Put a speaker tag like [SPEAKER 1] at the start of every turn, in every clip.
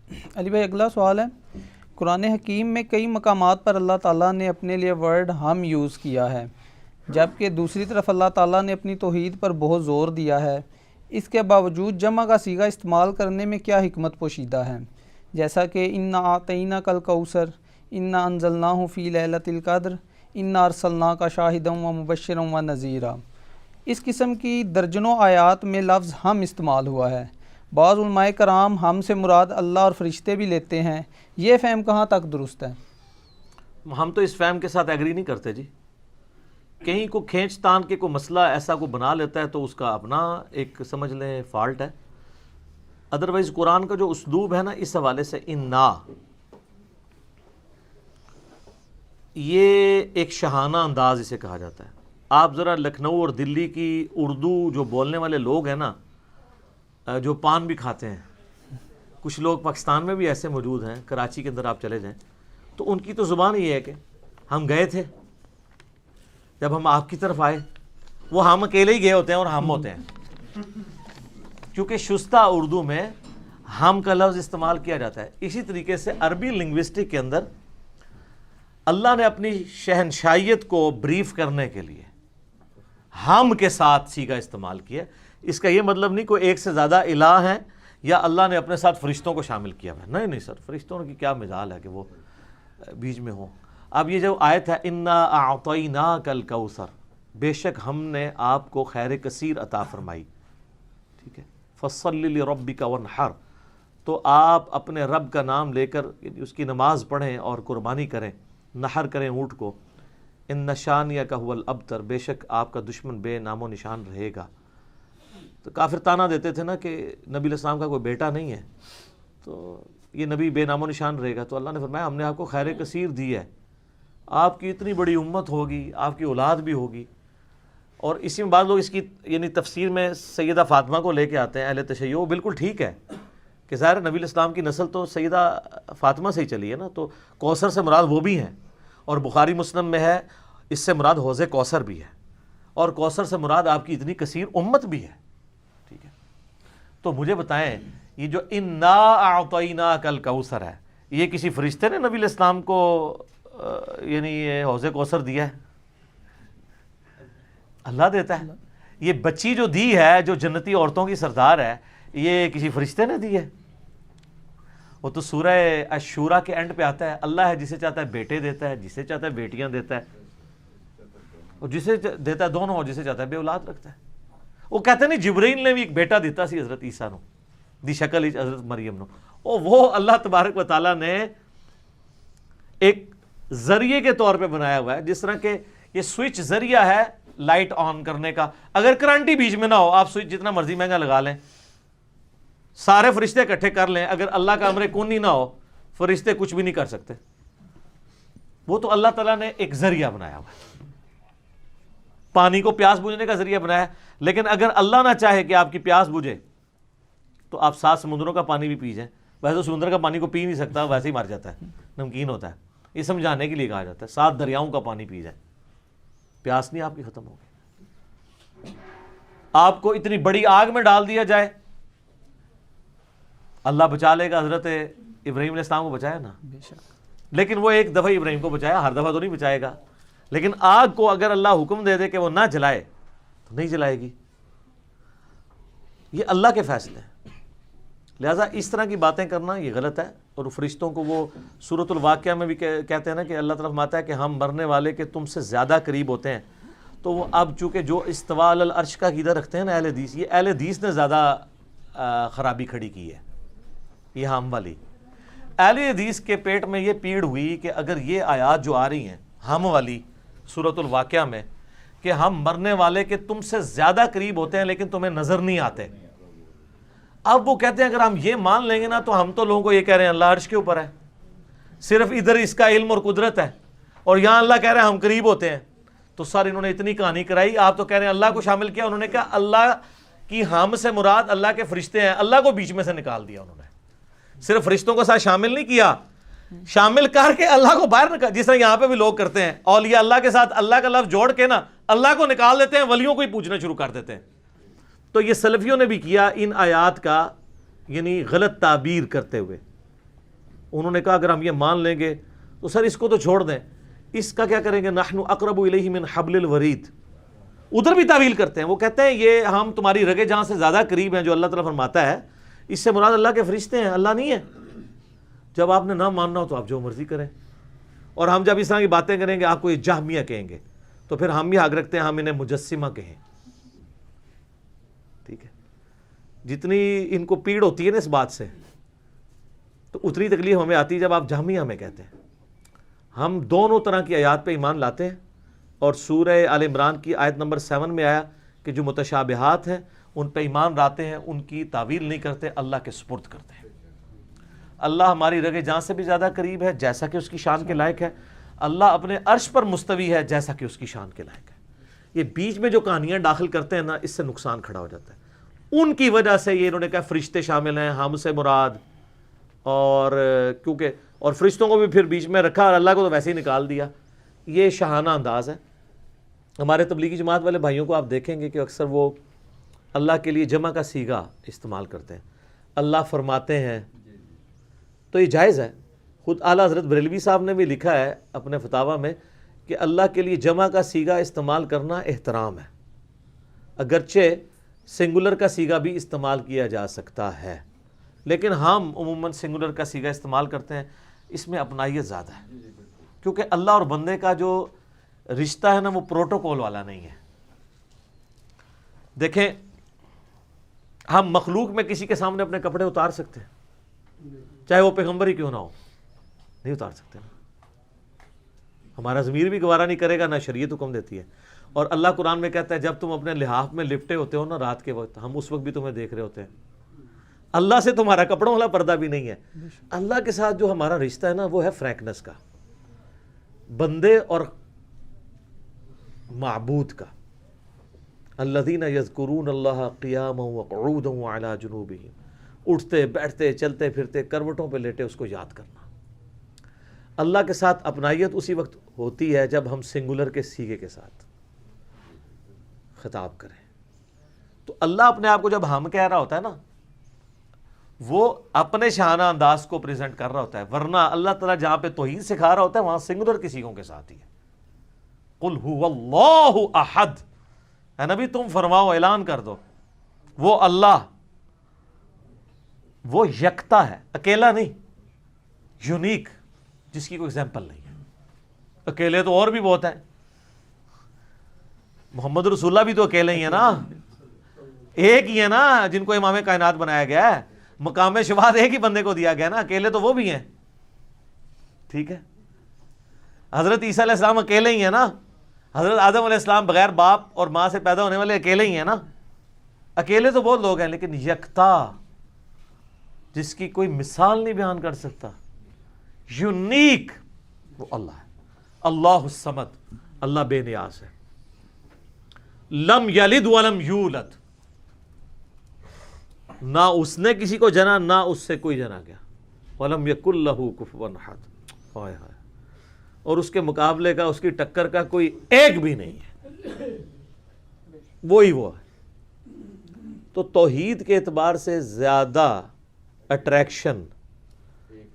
[SPEAKER 1] علی بھائی اگلا سوال ہے، قرآن حکیم میں کئی مقامات پر اللہ تعالیٰ نے اپنے لیے ورڈ ہم یوز کیا ہے، جبکہ دوسری طرف اللہ تعالیٰ نے اپنی توحید پر بہت زور دیا ہے، اس کے باوجود جمع کا صیغہ استعمال کرنے میں کیا حکمت پوشیدہ ہے؟ جیسا کہ انا اعطیناک الکوثر، انا انزلناہ فی لیلۃ القدر، انا ارسلناک شاہدا و مبشرا و نذیرا۔ اس قسم کی درجنوں آیات میں لفظ ہم استعمال ہوا ہے۔ بعض علماء کرام ہم سے مراد اللہ اور فرشتے بھی لیتے ہیں، یہ فہم کہاں تک درست ہے؟
[SPEAKER 2] ہم تو اس فہم کے ساتھ ایگری نہیں کرتے جی۔ کہیں کو کھینچ تان کے کوئی مسئلہ ایسا کو بنا لیتا ہے تو اس کا اپنا ایک سمجھ لیں فالٹ ہے، ادروائز قرآن کا جو اسلوب ہے نا اس حوالے سے انا، یہ ایک شاہانہ انداز اسے کہا جاتا ہے۔ آپ ذرا لکھنؤ اور دلی کی اردو جو بولنے والے لوگ ہیں نا، جو پان بھی کھاتے ہیں، کچھ لوگ پاکستان میں بھی ایسے موجود ہیں، کراچی کے اندر آپ چلے جائیں تو ان کی تو زبان یہ ہے کہ ہم گئے تھے، جب ہم آپ کی طرف آئے، وہ ہم اکیلے ہی گئے ہوتے ہیں اور ہم ہوتے ہیں، کیونکہ شستہ اردو میں ہم کا لفظ استعمال کیا جاتا ہے۔ اسی طریقے سے عربی لنگوسٹک کے اندر اللہ نے اپنی شہنشائیت کو بریف کرنے کے لیے ہم کے ساتھ صیغہ استعمال کیا۔ اس کا یہ مطلب نہیں کوئی ایک سے زیادہ الہ ہیں یا اللہ نے اپنے ساتھ فرشتوں کو شامل کیا ہے، نہیں سر، فرشتوں کی کیا مجال ہے کہ وہ بیچ میں ہوں۔ اب یہ جو آیت ہے انا اعطیناک الکوثر، بے شک ہم نے آپ کو خیر کثیر عطا فرمائی، ٹھیک ہے، فصل لربک وانحر، تو آپ اپنے رب کا نام لے کر اس کی نماز پڑھیں اور قربانی کریں، نحر کریں اونٹ کو، ان شانیک هو الابتر، بے شک آپ کا دشمن بے نام و نشان رہے گا۔ تو کافر تانا دیتے تھے نا کہ نبی علیہ السلام کا کوئی بیٹا نہیں ہے تو یہ نبی بے نام و نشان رہے گا، تو اللہ نے فرمایا ہم نے آپ کو خیر کثیر دی ہے، آپ کی اتنی بڑی امت ہوگی، آپ کی اولاد بھی ہوگی۔ اور اسی میں بعض لوگ اس کی یعنی تفسیر میں سیدہ فاطمہ کو لے کے آتے ہیں اہل تشیع، وہ بالکل ٹھیک ہے کہ ظاہر نبی علیہ السلام کی نسل تو سیدہ فاطمہ سے ہی چلی ہے نا، تو کوثر سے مراد وہ بھی ہیں، اور بخاری مسلم میں ہے اس سے مراد حوض کوثر بھی ہے، اور کوثر سے مراد آپ کی اتنی کثیر امت بھی ہے، ٹھیک ہے۔ تو مجھے بتائیں یہ جو انا اعطیناک الکوثر ہے، یہ کسی فرشتے نے نبی علیہ السلام کو یعنی یہ حوض کوثر دیا ہے؟ اللہ دیتا ہے۔ یہ بچی جو دی ہے، جو جنتی عورتوں کی سردار ہے، یہ کسی فرشتے نے دی ہے؟ وہ تو سورہ الشورى کے اینڈ پہ آتا ہے، اللہ ہے جسے چاہتا ہے بیٹے دیتا ہے، جسے چاہتا ہے بیٹیاں دیتا ہے، اور جسے دیتا ہے دونوں، اور جسے چاہتا ہے بے اولاد رکھتا ہے۔ وہ کہتے ہیں نہیں جبرائیل نے بھی ایک بیٹا دیتا سی حضرت عیسیٰ نو، دی شکل حضرت مریم نو، اور وہ اللہ تبارک و تعالیٰ نے ایک ذریعے کے طور پہ بنایا ہوا ہے، جس طرح کہ یہ سوئچ ذریعہ ہے لائٹ آن کرنے کا، اگر کرنٹ ہی بیچ میں نہ ہو، آپ سوئچ جتنا مرضی مہنگا لگا لیں، سارے فرشتے اکٹھے کر لیں، اگر اللہ کا امر کن ہی نہ ہو، فرشتے کچھ بھی نہیں کر سکتے۔ وہ تو اللہ تعالیٰ نے ایک ذریعہ بنایا ہوا ہے، پانی کو پیاس بجھنے کا ذریعہ بنایا ہے، لیکن اگر اللہ نہ چاہے کہ آپ کی پیاس بجھے تو آپ 7 سمندروں کا پانی بھی پی جائیں، ویسے تو سمندر کا پانی کو پی نہیں سکتا، ویسے ہی مر جاتا ہے، نمکین ہوتا ہے، یہ سمجھانے کے لیے کہا جاتا ہے 7 دریاؤں کا پانی پی جائے، پیاس نہیں آپ کی ختم ہوگی۔ آپ کو اتنی بڑی آگ میں ڈال دیا جائے، اللہ بچا لے گا، حضرت ابراہیم علیہ السلام کو بچایا نا، لیکن وہ ایک دفعہ ابراہیم کو بچایا، ہر دفعہ تو نہیں بچائے گا، لیکن آگ کو اگر اللہ حکم دے دے کہ وہ نہ جلائے تو نہیں جلائے گی، یہ اللہ کے فیصلے ہیں۔ لہٰذا اس طرح کی باتیں کرنا یہ غلط ہے۔ اور فرشتوں کو وہ سورۃ الواقعہ میں بھی کہتے ہیں نا کہ اللہ تعالیٰ فرماتا ہے کہ ہم مرنے والے کے تم سے زیادہ قریب ہوتے ہیں، تو وہ اب چونکہ جو استواء علی العرش کا عقیدہ رکھتے ہیں نا اہل حدیث، یہ اہل حدیث نے زیادہ خرابی کھڑی کی ہے، یہ ہم والی اہل حدیث کے پیٹ میں یہ پیڑ ہوئی کہ اگر یہ آیات جو آ رہی ہیں ہم والی سورۃ الواقعہ میں کہ ہم مرنے والے کے تم سے زیادہ قریب ہوتے ہیں لیکن تمہیں نظر نہیں آتے، اب وہ کہتے ہیں اگر ہم یہ مان لیں گے نا تو ہم تو لوگوں کو یہ کہہ رہے ہیں اللہ عرش کے اوپر ہے، صرف ادھر اس کا علم اور قدرت ہے، اور یہاں اللہ کہہ رہے ہیں ہم قریب ہوتے ہیں، تو سر انہوں نے اتنی کہانی کرائی، آپ تو کہہ رہے ہیں اللہ کو شامل کیا، انہوں نے کہا اللہ کی ہم سے مراد اللہ کے فرشتے ہیں، اللہ کو بیچ میں سے نکال دیا انہوں نے، صرف فرشتوں کو ساتھ شامل نہیں کیا، شامل کر کے اللہ کو باہر نکال، جس طرح یہاں پہ بھی لوگ کرتے ہیں، اولیاء اللہ کے ساتھ اللہ کا لفظ جوڑ کے نا اللہ کو نکال دیتے ہیں، ولیوں کو ہی پوچھنا شروع کر دیتے ہیں۔ تو یہ سلفیوں نے بھی کیا ان آیات کا یعنی غلط تعبیر کرتے ہوئے، انہوں نے کہا اگر ہم یہ مان لیں گے تو سر اس کو تو چھوڑ دیں، اس کا کیا کریں گے؟ نحن اقرب الیہ من حبل الورید. ادھر بھی تعویل کرتے ہیں، وہ کہتے ہیں یہ ہم تمہاری رگے جہاں سے زیادہ قریب ہیں، جو اللہ تعالیٰ فرماتا ہے اس سے مراد اللہ کے فرشتے ہیں، اللہ نہیں ہے. جب آپ نے نہ ماننا ہو تو آپ جو مرضی کریں. اور ہم جب اس طرح کی باتیں کریں گے آپ کو یہ جہمیہ کہیں گے، تو پھر ہم بھی حق رکھتے ہیں ہم انہیں مجسمہ کہیں. ٹھیک ہے، جتنی ان کو پیڑ ہوتی ہے نا اس بات سے، تو اتنی تکلیف ہمیں آتی ہے جب آپ جہمیہ ہمیں کہتے ہیں. ہم دونوں طرح کی آیات پہ ایمان لاتے ہیں، اور سورہ آل عمران کی آیت نمبر 7 میں آیا کہ جو متشابہات ہیں ان پہ ایمان لاتے ہیں، ان کی تعویل نہیں کرتے، اللہ کے سپرد کرتے ہیں. اللہ ہماری رگے جان سے بھی زیادہ قریب ہے جیسا کہ اس کی شان کے لائق ہے. اللہ اپنے عرش پر مستوی ہے جیسا کہ اس کی شان کے لائق ہے. یہ بیچ میں جو کہانیاں داخل کرتے ہیں نا، اس سے نقصان کھڑا ہو جاتا ہے. ان کی وجہ سے یہ انہوں نے کہا فرشتے شامل ہیں، ہم سے مراد، اور کیونکہ اور فرشتوں کو بھی پھر بیچ میں رکھا اور اللہ کو تو ویسے ہی نکال دیا. یہ شاہانہ انداز ہے. ہمارے تبلیغی جماعت والے بھائیوں کو آپ دیکھیں گے کہ اکثر وہ اللہ کے لیے جمع کا صیغہ استعمال کرتے ہیں. اللہ فرماتے ہیں، تو یہ جائز ہے. خود اعلیٰ حضرت بریلوی صاحب نے بھی لکھا ہے اپنے فتاویٰ میں کہ اللہ کے لیے جمع کا صیغہ استعمال کرنا احترام ہے، اگرچہ سنگولر کا صیغہ بھی استعمال کیا جا سکتا ہے، لیکن ہم عموماً سنگولر کا صیغہ استعمال کرتے ہیں. اس میں اپنائیت زیادہ ہے، کیونکہ اللہ اور بندے کا جو رشتہ ہے نا وہ پروٹوکول والا نہیں ہے. دیکھیں، ہم مخلوق میں کسی کے سامنے اپنے کپڑے اتار سکتے ہیں، چاہے وہ پیغمبر ہی کیوں نہ ہو، نہیں اتار سکتے. ہمارا ضمیر بھی گوارا نہیں کرے گا، نہ شریعت حکم دیتی ہے. اور اللہ قرآن میں کہتا ہے جب تم اپنے لحاف میں لپٹے ہوتے ہو نا رات کے وقت، ہم اس وقت بھی تمہیں دیکھ رہے ہوتے ہیں. اللہ سے تمہارا کپڑوں والا پردہ بھی نہیں ہے. اللہ کے ساتھ جو ہمارا رشتہ ہے نا وہ ہے فرینکنس کا، بندے اور معبود کا. الذین یذکرون اللہ قیاما وقعودا وعلی جنوبہم، اٹھتے بیٹھتے چلتے پھرتے کروٹوں پہ لیٹے اس کو یاد کرنا. اللہ کے ساتھ اپنائیت اسی وقت ہوتی ہے جب ہم سنگولر کے صیغے کے ساتھ خطاب کریں. تو اللہ اپنے آپ کو جب ہم کہہ رہا ہوتا ہے نا، وہ اپنے شانہ انداز کو پریزنٹ کر رہا ہوتا ہے، ورنہ اللہ تعالیٰ جہاں پہ توحید سکھا رہا ہوتا ہے وہاں سنگولر کی صیغوں کے ساتھ ہی ہے. قل هو اللہ احد، اے نبی تم فرماؤ، اعلان کر دو، وہ اللہ، وہ یکتا ہے، اکیلا نہیں، یونیک، جس کی کوئی ایگزامپل نہیں ہے. اکیلے تو اور بھی بہت ہیں، محمد رسول اللہ بھی تو اکیلے ہی ہیں نا، ایک ہی ہے نا جن کو امام کائنات بنایا گیا ہے. مقام شفاعت ایک ہی بندے کو دیا گیا نا، اکیلے تو وہ بھی ہیں. ٹھیک ہے، حضرت عیسیٰ علیہ السلام اکیلے ہی ہیں نا، حضرت آدم علیہ السلام بغیر باپ اور ماں سے پیدا ہونے والے اکیلے ہی ہیں نا. اکیلے تو بہت لوگ ہیں، لیکن یکتا جس کی کوئی مثال نہیں بیان کر سکتا، یونیک، وہ اللہ ہے. اللہ الصمد، اللہ بے نیاز ہے. لم یلد ولم یولد، نہ اس نے کسی کو جنا نہ اس سے کوئی جنا گیا. ولم یکن لہ کفوا احد، ہائے ہائے، اور اس کے مقابلے کا، اس کی ٹکر کا کوئی ایک بھی نہیں ہے، وہی وہ ہے. تو توحید کے اعتبار سے زیادہ اٹریکشن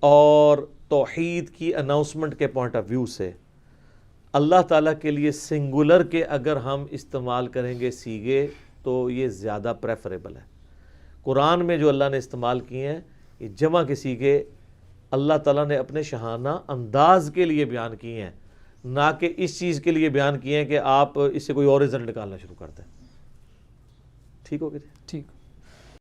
[SPEAKER 2] اور توحید کی اناؤنسمنٹ کے پوائنٹ آف ویو سے اللہ تعالیٰ کے لیے سنگولر کے اگر ہم استعمال کریں گے صیغے تو یہ زیادہ پریفریبل ہے. قرآن میں جو اللہ نے استعمال کیے ہیں یہ جمع کے صیغے اللہ تعالیٰ نے اپنے شاہانہ انداز کے لیے بیان کیے ہیں، نہ کہ اس چیز کے لیے بیان کیے ہیں کہ آپ اس سے کوئی اور رزلٹ نکالنا شروع کر دیں. ٹھیک ہو گیا؟
[SPEAKER 1] ٹھیک.